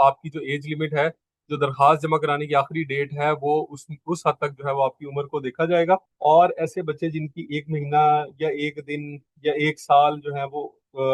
آپ کی جو ایج لمٹ ہے، جو درخواست جمع کرانے کی آخری ڈیٹ ہے، وہ اس حد تک جو ہے وہ آپ کی عمر کو دیکھا جائے گا. اور ایسے بچے جن کی 1 مہینہ یا 1 دن یا 1 سال جو ہے وہ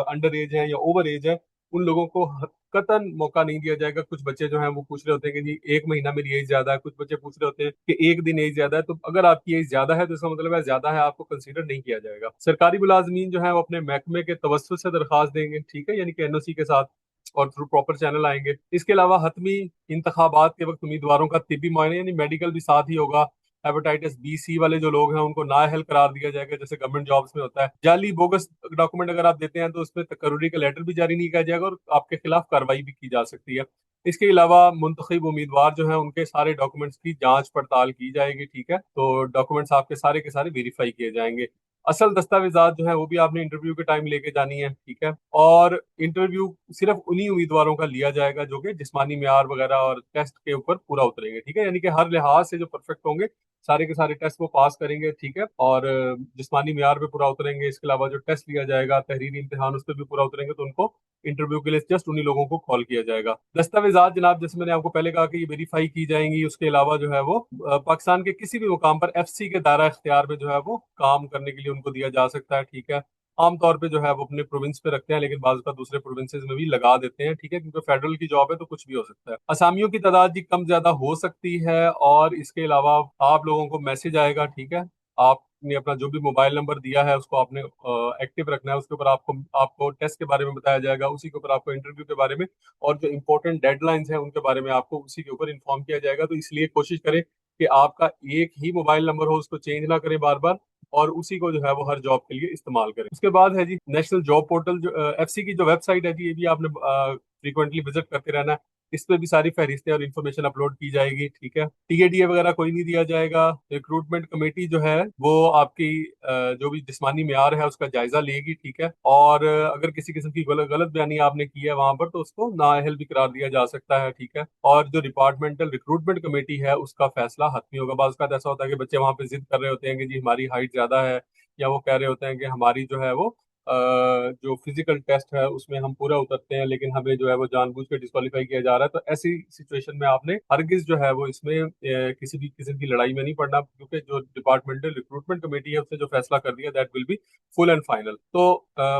انڈر ایج ہے یا اوور ایج ہے، ان لوگوں کو قطعاً موقع نہیں دیا جائے گا. کچھ بچے جو ہیں وہ پوچھ رہے ہوتے ہیں کہ جی 1 مہینہ میری ایج زیادہ ہے، کچھ بچے پوچھ رہے ہوتے ہیں کہ 1 دن ایج زیادہ ہے. تو اگر آپ کی ایج زیادہ ہے تو اس کا مطلب ہے زیادہ ہے، آپ کو کنسیڈر نہیں کیا جائے گا. سرکاری ملازمین جو ہیں وہ اپنے محکمے کے توسط سے درخواست دیں گے، ٹھیک ہے، یعنی کہ NOC کے ساتھ اور تھرو پراپر چینل آئیں گے. اس کے علاوہ حتمی انتخابات کے وقت امیدواروں کا طبی معائنہ یعنی میڈیکل بھی ساتھ ہی ہوگا. ہیپاٹائٹس B C والے جو لوگ ہیں ان کو نااہل قرار دیا جائے گا، جیسے گورنمنٹ جابس میں ہوتا ہے. جعلی بوگس ڈاکومنٹ اگر آپ دیتے ہیں تو اس میں تقرری کا لیٹر بھی جاری نہیں کیا جائے گا اور آپ کے خلاف کارروائی بھی کی جا سکتی ہے. اس کے علاوہ منتخب امیدوار جو ہیں ان کے سارے ڈاکومنٹس کی جانچ پڑتال کی جائے گی، ٹھیک ہے. تو ڈاکومنٹس آپ کے سارے ویریفائی کیے جائیں گے. اصل دستاویزات جو ہیں وہ بھی آپ نے انٹرویو کے ٹائم لے کے جانی ہے، ٹھیک ہے. اور انٹرویو صرف انہی امیدواروں کا لیا جائے گا جو کہ جسمانی معیار وغیرہ اور ٹیسٹ کے اوپر پورا اتریں گے، ٹھیک ہے، یعنی کہ ہر لحاظ سے جو پرفیکٹ ہوں گے، سارے کے سارے ٹیسٹ وہ پاس کریں گے، ٹھیک ہے. اور جسمانی معیار پہ پورا اتریں گے. اس کے علاوہ جو ٹیسٹ لیا جائے گا، تحریری امتحان، اس پہ بھی پورا اتریں گے تو ان کو انٹرویو کے لیے جسٹ انہی لوگوں کو کال کیا جائے گا. دستاویزات جناب جیسے میں نے آپ کو پہلے کہا کہ یہ ویریفائی کی جائیں گی. اس کے علاوہ جو ہے وہ پاکستان کے کسی بھی مقام پر FC کے دائرہ اختیار میں جو ہے وہ کام کرنے کے لیے ان کو دیا جا سکتا ہے، ٹھیک ہے. عام طور پہ جو ہے وہ اپنے پروونس پہ رکھتے ہیں، لیکن بعض کا دوسرے پروونسز میں بھی لگا دیتے ہیں، ٹھیک ہے، کیونکہ فیڈرل کی جاب ہے تو کچھ بھی ہو سکتا ہے. اسامیوں کی تعداد جی کم زیادہ ہو سکتی ہے. اور اس کے علاوہ آپ لوگوں کو میسج آئے گا، ٹھیک ہے. آپ نے اپنا جو بھی موبائل نمبر دیا ہے اس کو آپ نے ایکٹیو رکھنا ہے. اس کے اوپر آپ کو ٹیسٹ کے بارے میں بتایا جائے گا، اسی کے اوپر آپ کو انٹرویو کے بارے میں اور جو امپورٹنٹ ڈیڈ لائنز ہیں ان کے بارے میں آپ کو اسی کے اوپر انفارم کیا جائے گا. تو اس لیے کوشش کریں کہ آپ کا ایک ہی موبائل نمبر ہو، اس کو چینج نہ کریں بار بار، اور اسی کو جو ہے وہ ہر جاب کے لیے استعمال کریں. اس کے بعد ہے جی نیشنل جاب پورٹل، جو FC کی جو ویب سائٹ ہے جی، یہ بھی آپ نے فریکوینٹلی وزٹ کرتے رہنا ہے. اس پہ بھی ساری فہرستیں اور انفارمیشن اپلوڈ کی جائے گی، ٹھیک ہے. TADA وغیرہ کوئی نہیں دیا جائے گا. ریکروٹمنٹ کمیٹی جو ہے وہ آپ کی جو بھی جسمانی معیار ہے اس کا جائزہ لے گی، ٹھیک ہے. اور اگر کسی قسم کی غلط بیانی آپ نے کی ہے وہاں پر تو اس کو نااہل بھی قرار دیا جا سکتا ہے، ٹھیک ہے. اور جو ڈپارٹمنٹل ریکروٹمنٹ کمیٹی ہے اس کا فیصلہ حتمی ہوگا. بعض اوقات ایسا ہوتا ہے کہ بچے وہاں پہ ضد کر رہے ہوتے ہیں کہ جی ہماری ہائٹ زیادہ ہے، یا وہ کہہ رہے ہوتے ہیں کہ ہماری جو ہے وہ جو فزیکل ٹیسٹ ہے اس میں ہم پورا اترتے ہیں لیکن ہمیں جو ہے وہ جان بوجھ کے ڈسکوالیفائی کیا جا رہا ہے. تو ایسی سچویشن میں آپ نے ہرگز جو ہے وہ اس میں کسی بھی قسم کی لڑائی میں نہیں پڑنا، کیونکہ جو ڈپارٹمنٹل ریکروٹمنٹ کمیٹی ہے اس نے جو فیصلہ کر دیا that will be full and final. تو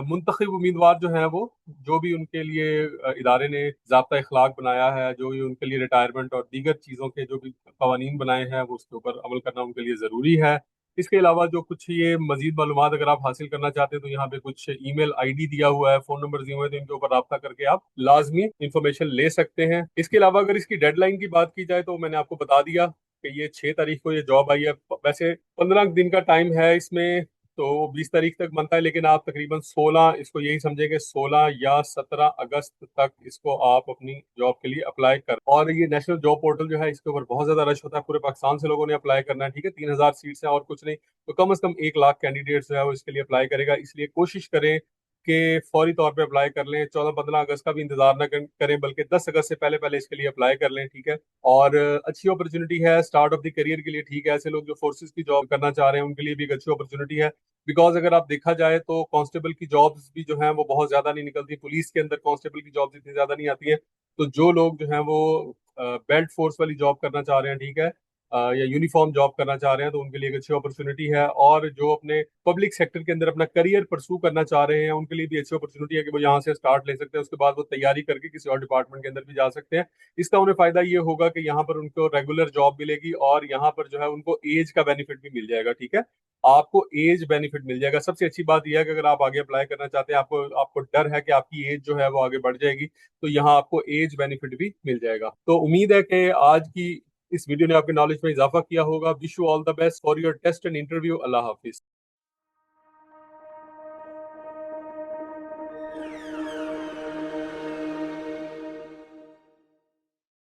منتخب امیدوار جو ہیں وہ جو بھی ان کے لیے ادارے نے ضابطہ اخلاق بنایا ہے، جو بھی ان کے لیے ریٹائرمنٹ اور دیگر چیزوں کے جو بھی قوانین بنائے ہیں وہ اس کے اوپر عمل کرنا ان کے لیے ضروری ہے. اس کے علاوہ جو کچھ یہ مزید معلومات اگر آپ حاصل کرنا چاہتے ہیں تو یہاں پہ کچھ ای میل ID دیا ہوا ہے، فون نمبر دیے ہوئے ہیں، تو ان کے اوپر رابطہ کر کے آپ لازمی انفارمیشن لے سکتے ہیں. اس کے علاوہ اگر اس کی ڈیڈ لائن کی بات کی جائے تو میں نے آپ کو بتا دیا کہ یہ 6 تاریخ کو یہ جاب آئی ہے. ویسے 15 دن کا ٹائم ہے اس میں، تو 20 تاریخ تک بنتا ہے، لیکن آپ تقریباً 16 اس کو یہی سمجھیں کہ 16 یا 17 اگست تک اس کو آپ اپنی جاب کے لیے اپلائی کر. اور یہ نیشنل جاب پورٹل جو ہے اس کے اوپر بہت زیادہ رش ہوتا ہے، پورے پاکستان سے لوگوں نے اپلائی کرنا ہے، ٹھیک ہے. 3000 سیٹس ہیں اور کچھ نہیں، تو کم از کم 1 لاکھ کینڈیڈیٹس جو ہے وہ اس کے لیے اپلائی کرے گا. اس لیے کوشش کریں کہ فوری طور پہ اپلائی کر لیں. 14-15 اگست کا بھی انتظار نہ کریں، بلکہ 10 اگست سے پہلے پہلے اس کے لیے اپلائی کر لیں، ٹھیک ہے. اور اچھی اپرچونٹی ہے اسٹارٹ آف دی کیریئر کے لیے، ٹھیک ہے. ایسے لوگ جو فورسز کی جاب کرنا چاہ رہے ہیں ان کے لیے بھی ایک اچھی اپرچونٹی ہے. بیکاز اگر آپ دیکھا جائے تو کانسٹیبل کی جابس بھی جو ہیں وہ بہت زیادہ نہیں نکلتی. پولیس کے اندر کانسٹیبل کی جابس اتنی زیادہ نہیں آتی ہیں. تو جو لوگ جو ہیں وہ بیلٹ فورس والی جاب کرنا چاہ رہے ہیں، ٹھیک ہے، یا یونیفارم جاب کرنا چاہ رہے ہیں، تو ان کے لیے ایک اچھی اپرچونٹی ہے. اور جو اپنے پبلک سیکٹر کے اندر اپنا کریئر پرسو کرنا چاہ رہے ہیں ان کے لیے بھی اچھی اپرچونٹی ہے کہ وہ یہاں سے اسٹارٹ لے سکتے ہیں. اس کے بعد وہ تیاری کر کے کسی اور ڈپارٹمنٹ کے اندر بھی جا سکتے ہیں. اس کا انہیں فائدہ یہ ہوگا کہ یہاں پر ان کو ریگولر جاب ملے گی اور یہاں پر جو ہے ان کو ایج کا بینیفٹ بھی مل جائے گا، ٹھیک ہے. آپ کو ایج بینیفٹ مل جائے گا. سب سے اچھی بات یہ ہے کہ اگر آپ آگے اپلائی کرنا چاہتے ہیں، آپ کو ڈر ہے کہ آپ کی ایج جو ہے وہ آگے بڑھ جائے گی، تو یہاں آپ کو ایج بینیفٹ بھی مل جائے گا. تو امید ہے کہ آج کی اس ویڈیو نے آپ کے نالج میں اضافہ کیا ہوگا. Wish you all the best for your test and interview. اللہ حافظ.